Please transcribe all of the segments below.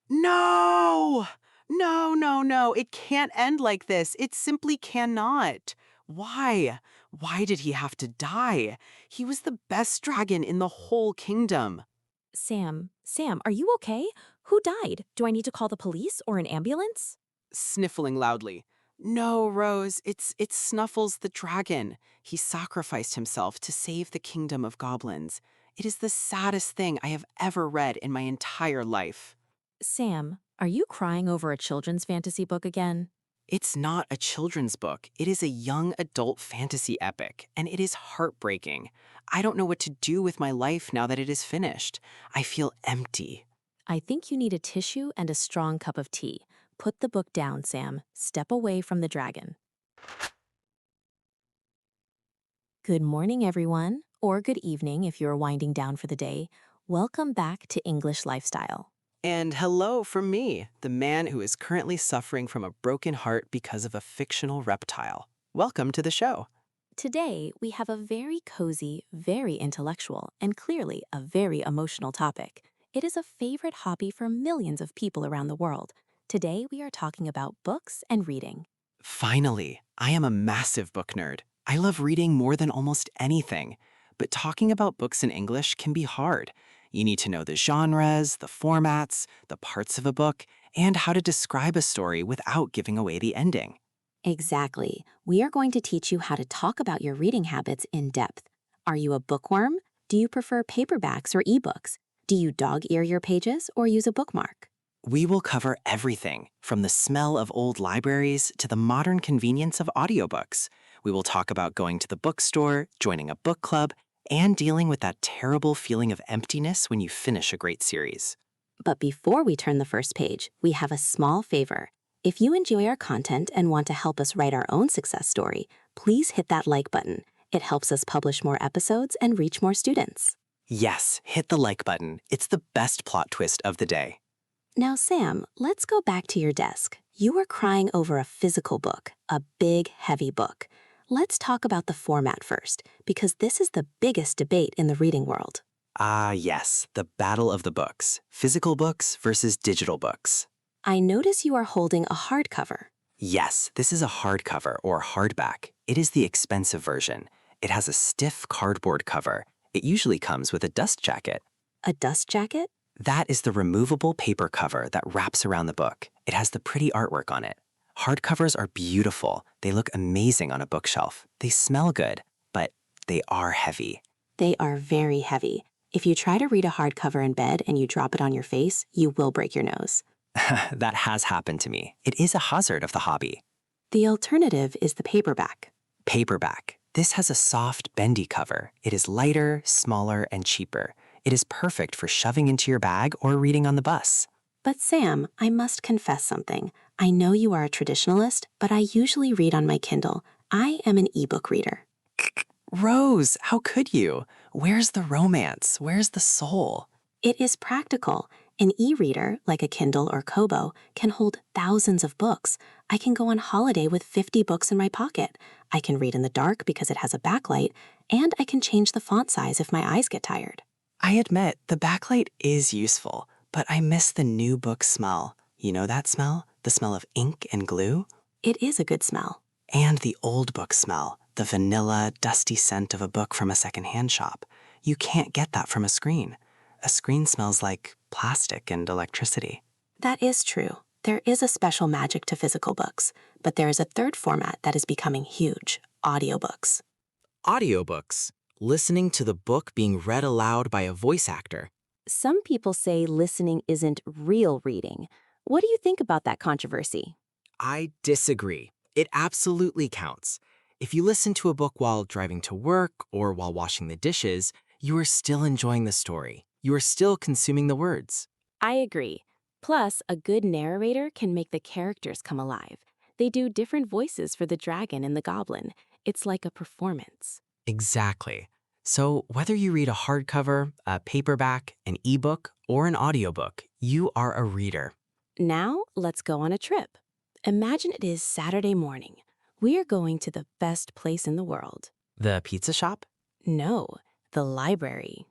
No! No, no, no. It can't end like this. It simply cannot. Why? Why did he have to die? He was the best dragon in the whole kingdom. Sam, are you okay? Who died? Do I need to call the police or an ambulance? Sniffling loudly. No, Rose, it's Snuffles the dragon. He sacrificed himself to save the kingdom of goblins. It is the saddest thing I have ever read in my entire life. Sam, are you crying over a children's fantasy book again? It's not a children's book. It is a young adult fantasy epic, and it is heartbreaking. I don't know what to do with my life now that it is finished. I feel empty. I think you need a tissue and a strong cup of tea. Put the book down, Sam. Step away from the dragon. Good morning, everyone, or good evening if you're winding down for the day. Welcome back to English Lifestyle. And hello from me, the man who is currently suffering from a broken heart because of a fictional reptile. Welcome to the show. Today, we have a very cozy, very intellectual, and clearly a very emotional topic. It is a favorite hobby for millions of people around the world. Today, we are talking about books and reading. Finally, I am a massive book nerd. I love reading more than almost anything. But talking about books in English can be hard. You need to know the genres, the formats, the parts of a book, and how to describe a story without giving away the ending. Exactly. We are going to teach you how to talk about your reading habits in depth. Are you a bookworm? Do you prefer paperbacks or ebooks? Do you dog ear your pages or use a bookmark? We will cover everything, from the smell of old libraries to the modern convenience of audiobooks. We will talk about going to the bookstore, joining a book club, and dealing with that terrible feeling of emptiness when you finish a great series. But before we turn the first page, we have a small favor. If you enjoy our content and want to help us write our own success story, please hit that like button. It helps us publish more episodes and reach more students. Yes, hit the like button. It's the best plot twist of the day. Now, Sam, let's go back to your desk. You were crying over a physical book, a big, heavy book. Let's talk about the format first, because this is the biggest debate in the reading world. Ah, yes, the battle of the books. Physical books versus digital books. I notice you are holding a hardcover. Yes, this is a hardcover or hardback. It is the expensive version. It has a stiff cardboard cover. It usually comes with a dust jacket. A dust jacket? That is the removable paper cover that wraps around the book. It has the pretty artwork on it. Hardcovers are beautiful. They look amazing on a bookshelf. They smell good, but they are heavy. They are very heavy. If you try to read a hardcover in bed and you drop it on your face, you will break your nose. That has happened to me. It is a hazard of the hobby. The alternative is the paperback. Paperback. This has a soft, bendy cover. It is lighter, smaller, and cheaper. It is perfect for shoving into your bag or reading on the bus. But Sam, I must confess something. I know you are a traditionalist, but I usually read on my Kindle. I am an ebook reader. Rose, how could you? Where's the romance? Where's the soul? It is practical. An e-reader, like a Kindle or Kobo, can hold thousands of books. I can go on holiday with 50 books in my pocket. I can read in the dark because it has a backlight, and I can change the font size if my eyes get tired. I admit, the backlight is useful, but I miss the new book smell. You know that smell? The smell of ink and glue? It is a good smell. And the old book smell, the vanilla, dusty scent of a book from a secondhand shop. You can't get that from a screen. A screen smells like plastic and electricity. That is true. There is a special magic to physical books, but there is a third format that is becoming huge: audiobooks. Audiobooks. Listening to the book being read aloud by a voice actor. Some people say listening isn't real reading. What do you think about that controversy? I disagree. It absolutely counts. If you listen to a book while driving to work or while washing the dishes, you are still enjoying the story. You are still consuming the words. I agree. Plus, a good narrator can make the characters come alive. They do different voices for the dragon and the goblin. It's like a performance. Exactly. So whether you read a hardcover, a paperback, an ebook, or an audiobook, you are a reader. Now, let's go on a trip. Imagine it is Saturday morning. We are going to the best place in the world. The pizza shop? No, the library.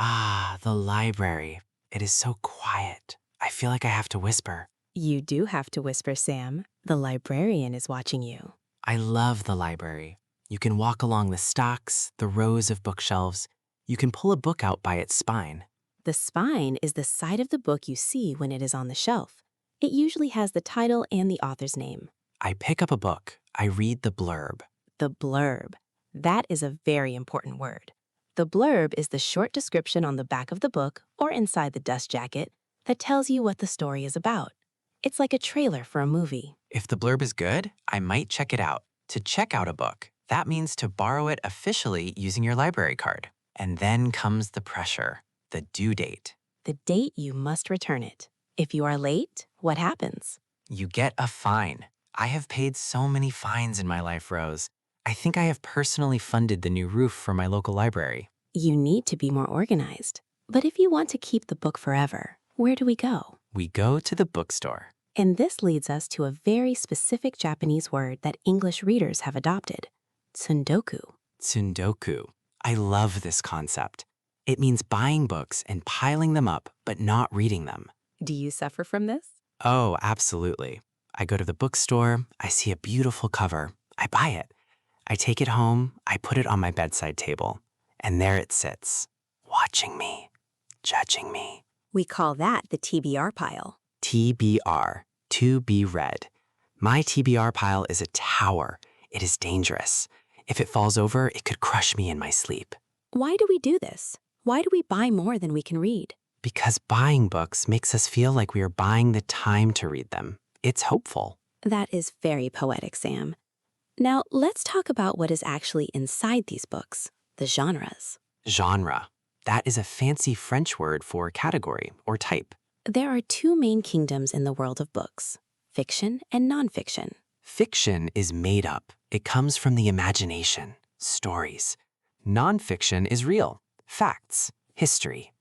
Ah, the library. It is so quiet. I feel like I have to whisper. You do have to whisper, Sam. The librarian is watching you. I love the library. You can walk along the stocks, the rows of bookshelves. You can pull a book out by its spine. The spine is the side of the book you see when it is on the shelf. It usually has the title and the author's name. I pick up a book. I read the blurb. The blurb. That is a very important word. The blurb is the short description on the back of the book or inside the dust jacket that tells you what the story is about. It's like a trailer for a movie. If the blurb is good, I might check it out. To check out a book, that means to borrow it officially using your library card. And then comes the pressure, the due date. The date you must return it. If you are late, what happens? You get a fine. I have paid so many fines in my life, Rose. I think I have personally funded the new roof for my local library. You need to be more organized. But if you want to keep the book forever, where do we go? We go to the bookstore. And this leads us to a very specific Japanese word that English readers have adopted. Tsundoku. Tsundoku. I love this concept. It means buying books and piling them up, but not reading them. Do you suffer from this? Oh, absolutely. I go to the bookstore, I see a beautiful cover, I buy it. I take it home, I put it on my bedside table, and there it sits, watching me, judging me. We call that the TBR pile. TBR, to be read. My TBR pile is a tower. It is dangerous. If it falls over, it could crush me in my sleep. Why do we do this? Why do we buy more than we can read? Because buying books makes us feel like we are buying the time to read them. It's hopeful. That is very poetic, Sam. Now, let's talk about what is actually inside these books, the genres. Genre. That is a fancy French word for category or type. There are two main kingdoms in the world of books, fiction and nonfiction. Fiction is made up. It comes from the imagination, stories. Nonfiction is real, facts, history,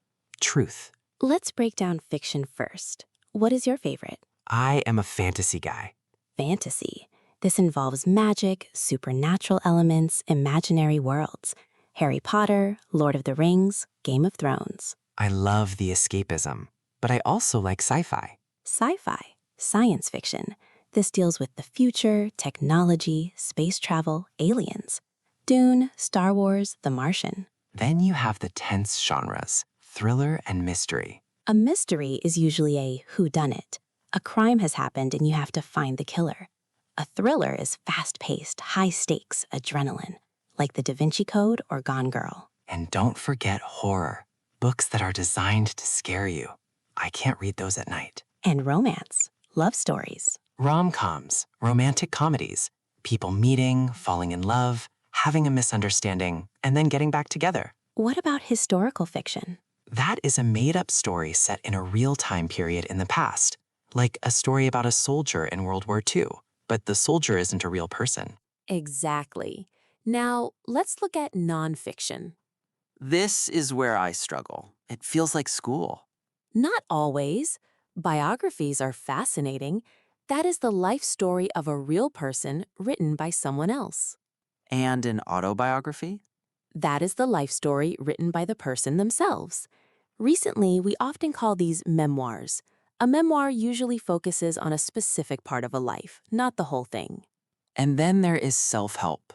truth. Let's break down fiction first. What is your favorite? I am a fantasy guy. Fantasy. This involves magic, supernatural elements, imaginary worlds. Harry Potter, Lord of the Rings, Game of Thrones. I love the escapism, but I also like sci-fi. Sci-fi, science fiction. This deals with the future, technology, space travel, aliens. Dune, Star Wars, The Martian. Then you have the tense genres, thriller and mystery. A mystery is usually a whodunit. A crime has happened and you have to find the killer. A thriller is fast-paced, high-stakes, adrenaline, like The Da Vinci Code or Gone Girl. And don't forget horror, books that are designed to scare you. I can't read those at night. And romance, love stories. Rom-coms, romantic comedies, people meeting, falling in love, having a misunderstanding, and then getting back together. What about historical fiction? That is a made-up story set in a real time period in the past, like a story about a soldier in World War II, but the soldier isn't a real person. Exactly. Now, let's look at nonfiction. This is where I struggle. It feels like school. Not always. Biographies are fascinating. That is the life story of a real person written by someone else. And an autobiography? That is the life story written by the person themselves. Recently, we often call these memoirs. A memoir usually focuses on a specific part of a life, not the whole thing. And then there is self-help.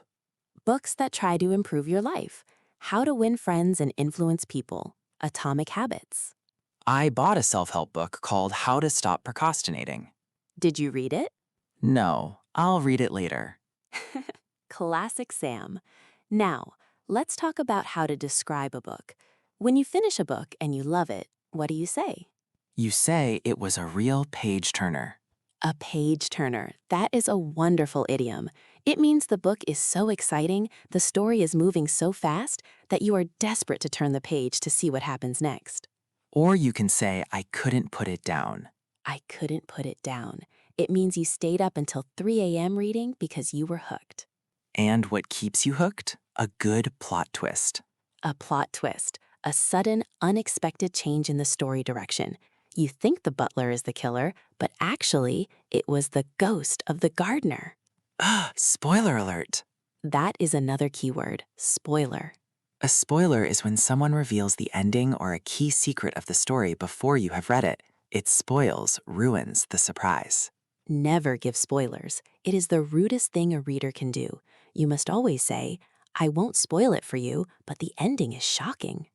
Books that try to improve your life. How to Win Friends and Influence People. Atomic Habits. I bought a self-help book called How to Stop Procrastinating. Did you read it? No, I'll read it later. Classic Sam. Now, let's talk about how to describe a book. When you finish a book and you love it, what do you say? You say it was a real page-turner. A page-turner. That is a wonderful idiom. It means the book is so exciting, the story is moving so fast, that you are desperate to turn the page to see what happens next. Or you can say, I couldn't put it down. I couldn't put it down. It means you stayed up until 3 a.m. reading because you were hooked. And what keeps you hooked? A good plot twist. A plot twist. A sudden, unexpected change in the story direction. You think the butler is the killer, but actually, it was the ghost of the gardener. Spoiler alert. That is another keyword, spoiler. A spoiler is when someone reveals the ending or a key secret of the story before you have read it. It spoils, ruins the surprise. Never give spoilers. It is the rudest thing a reader can do. You must always say, I won't spoil it for you, but the ending is shocking.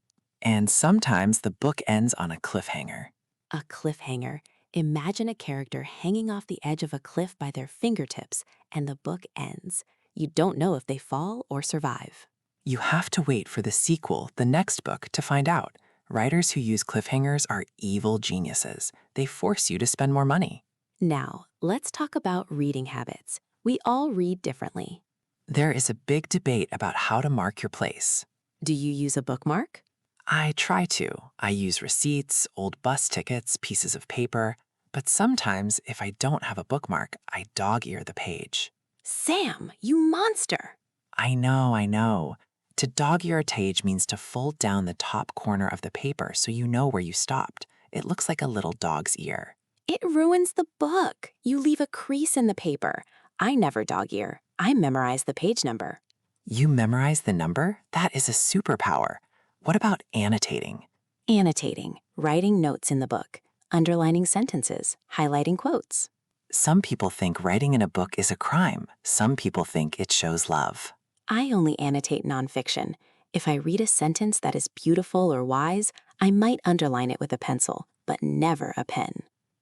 And sometimes the book ends on a cliffhanger. A cliffhanger. Imagine a character hanging off the edge of a cliff by their fingertips, and the book ends. You don't know if they fall or survive. You have to wait for the sequel, the next book, to find out. Writers who use cliffhangers are evil geniuses. They force you to spend more money. Now, let's talk about reading habits. We all read differently. There is a big debate about how to mark your place. Do you use a bookmark? I try to. I use receipts, old bus tickets, pieces of paper. But sometimes, if I don't have a bookmark, I dog-ear the page. Sam, you monster! I know. To dog-ear a page means to fold down the top corner of the paper so you know where you stopped. It looks like a little dog's ear. It ruins the book. You leave a crease in the paper. I never dog ear. I memorize the page number. You memorize the number? That is a superpower. What about annotating? Annotating, writing notes in the book, underlining sentences, highlighting quotes. Some people think writing in a book is a crime. Some people think it shows love. I only annotate nonfiction. If I read a sentence that is beautiful or wise, I might underline it with a pencil, but never a pen.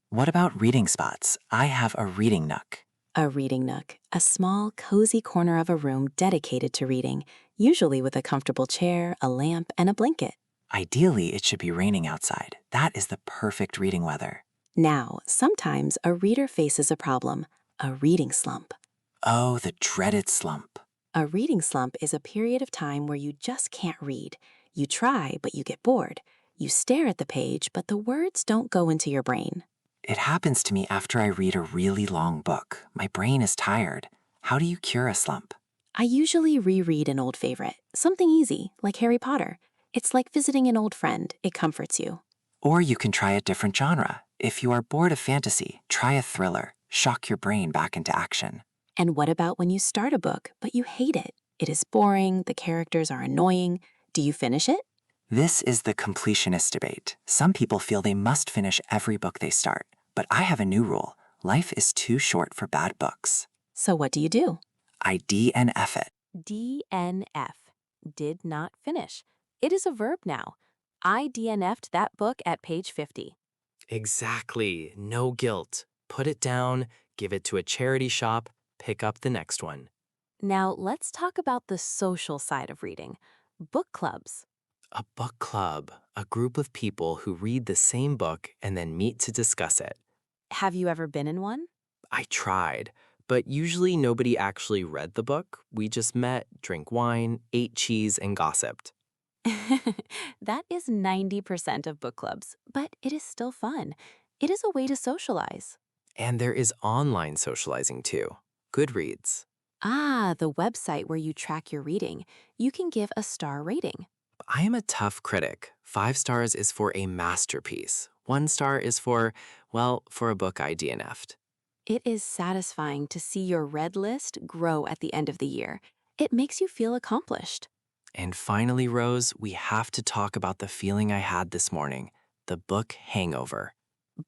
What about reading spots? I have a reading nook. A reading nook, a small, cozy corner of a room dedicated to reading, usually with a comfortable chair, a lamp, and a blanket. Ideally, it should be raining outside. That is the perfect reading weather. Now, sometimes a reader faces a problem, a reading slump. Oh, the dreaded slump. A reading slump is a period of time where you just can't read. You try, but you get bored. You stare at the page, but the words don't go into your brain. It happens to me after I read a really long book. My brain is tired. How do you cure a slump? I usually reread an old favorite, something easy, like Harry Potter. It's like visiting an old friend. It comforts you. Or you can try a different genre. If you are bored of fantasy, try a thriller. Shock your brain back into action. And what about when you start a book, but you hate it? It is boring, the characters are annoying. Do you finish it? This is the completionist debate. Some people feel they must finish every book they start. But I have a new rule. Life is too short for bad books. So what do you do? I DNF it. DNF. Did not finish. It is a verb now. I DNF'd that book at page 50. Exactly. No guilt. Put it down, give it to a charity shop, pick up the next one. Now let's talk about the social side of reading. Book clubs. A book club, a group of people who read the same book and then meet to discuss it. Have you ever been in one? I tried, but usually nobody actually read the book. We just met, drank wine, ate cheese, and gossiped. That is 90% of book clubs, but it is still fun. It is a way to socialize. And there is online socializing too. Goodreads. Ah, the website where you track your reading. You can give a star rating. I am a tough critic. 5 stars is for a masterpiece. 1 star is for a book I DNF'd. It is satisfying to see your read list grow at the end of the year. It makes you feel accomplished. And finally, Rose, we have to talk about the feeling I had this morning, the book hangover.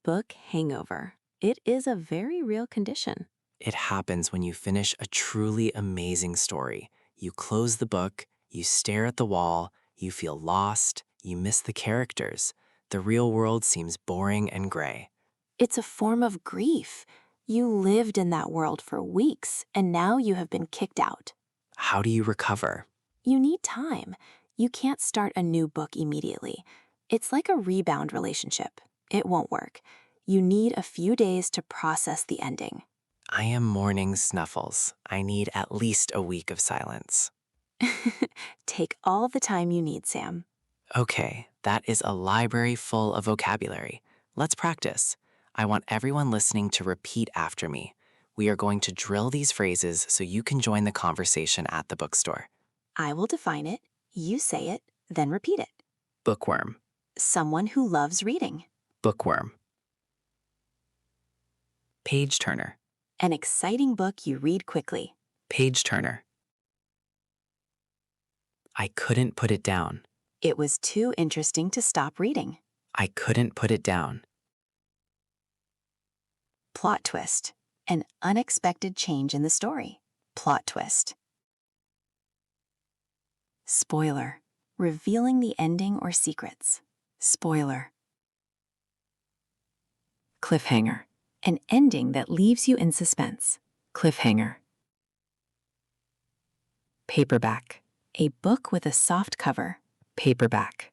Book hangover. It is a very real condition. It happens when you finish a truly amazing story. You close the book, you stare at the wall, you feel lost, you miss the characters. The real world seems boring and gray. It's a form of grief. You lived in that world for weeks, and now you have been kicked out. How do you recover? You need time. You can't start a new book immediately. It's like a rebound relationship. It won't work. You need a few days to process the ending. I am mourning Snuffles. I need at least a week of silence. Take all the time you need, Sam. Okay, that is a library full of vocabulary. Let's practice. I want everyone listening to repeat after me. We are going to drill these phrases so you can join the conversation at the bookstore. I will define it, you say it, then repeat it. Bookworm. Someone who loves reading. Bookworm. Page turner. An exciting book you read quickly. Page turner. I couldn't put it down. It was too interesting to stop reading. I couldn't put it down. Plot twist. An unexpected change in the story. Plot twist. Spoiler. Revealing the ending or secrets. Spoiler. Cliffhanger. An ending that leaves you in suspense. Cliffhanger. Paperback. A book with a soft cover. Paperback.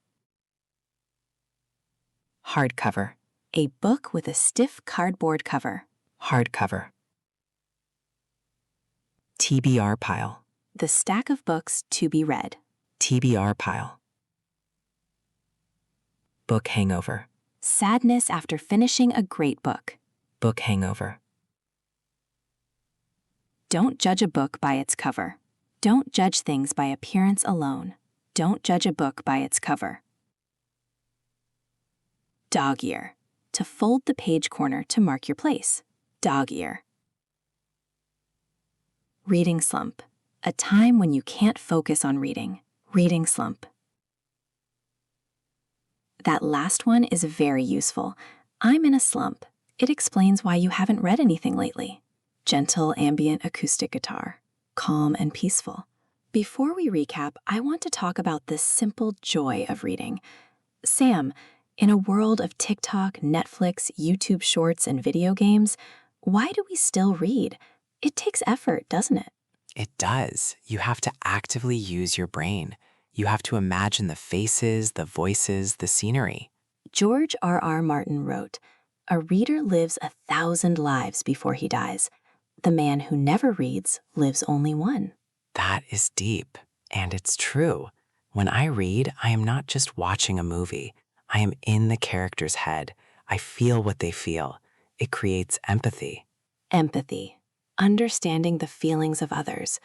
Hardcover. A book with a stiff cardboard cover. Hardcover. TBR pile. The stack of books to be read. TBR pile. Book hangover. Sadness after finishing a great book. Book hangover. Don't judge a book by its cover. Don't judge things by appearance alone. Don't judge a book by its cover. Dog ear. To fold the page corner to mark your place. Dog ear. Reading slump. A time when you can't focus on reading. Reading slump. That last one is very useful. I'm in a slump. It explains why you haven't read anything lately. Gentle ambient acoustic guitar. Calm and peaceful. Before we recap, I want to talk about the simple joy of reading. Sam, in a world of TikTok, Netflix, YouTube Shorts, and video games, why do we still read? It takes effort, doesn't it? It does. You have to actively use your brain. You have to imagine the faces, the voices, the scenery. George R.R. Martin wrote, "A reader lives 1,000 lives before he dies. The man who never reads lives only one." That is deep, and it's true. When I read, I am not just watching a movie. I am in the character's head. I feel what they feel. It creates empathy. Empathy. Understanding the feelings of others.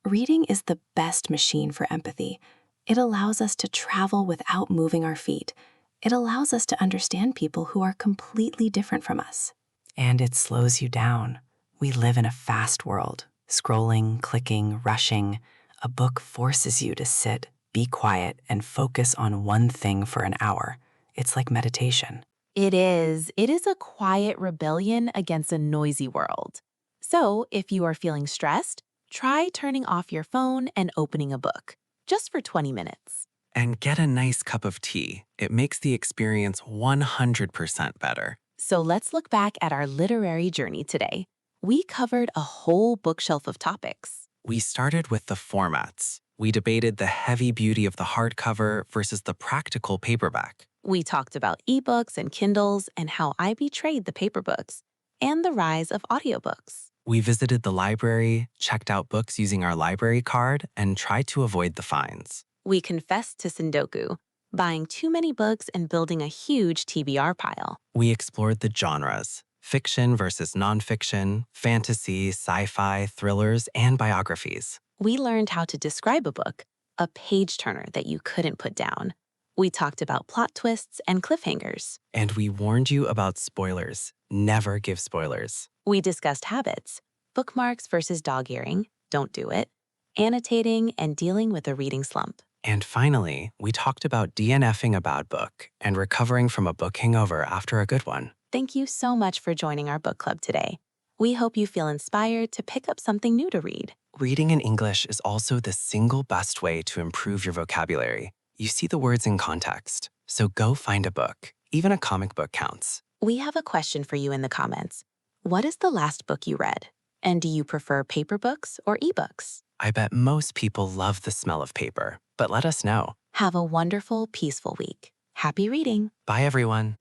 Reading is the best machine for empathy. It allows us to travel without moving our feet. It allows us to understand people who are completely different from us. And it slows you down. We live in a fast world. Scrolling, clicking, rushing. A book forces you to sit, be quiet, and focus on one thing for an hour. It's like meditation. It is. It is a quiet rebellion against a noisy world. So, if you are feeling stressed, try turning off your phone and opening a book, just for 20 minutes. And get a nice cup of tea. It makes the experience 100% better. So let's look back at our literary journey today. We covered a whole bookshelf of topics. We started with the formats. We debated the heavy beauty of the hardcover versus the practical paperback. We talked about ebooks and Kindles and how I betrayed the paper books, and the rise of audiobooks. We visited the library, checked out books using our library card, and tried to avoid the fines. We confessed to Sundoku, buying too many books and building a huge TBR pile. We explored the genres, fiction versus nonfiction, fantasy, sci-fi, thrillers, and biographies. We learned how to describe a book, a page-turner that you couldn't put down. We talked about plot twists and cliffhangers. And we warned you about spoilers. Never give spoilers. We discussed habits, bookmarks versus dog-earing, don't do it, annotating, and dealing with a reading slump. And finally, we talked about DNFing a bad book and recovering from a book hangover after a good one. Thank you so much for joining our book club today. We hope you feel inspired to pick up something new to read. Reading in English is also the single best way to improve your vocabulary. You see the words in context, so go find a book. Even a comic book counts. We have a question for you in the comments. What is the last book you read? And do you prefer paper books or ebooks? I bet most people love the smell of paper, but let us know. Have a wonderful, peaceful week. Happy reading! Bye, everyone.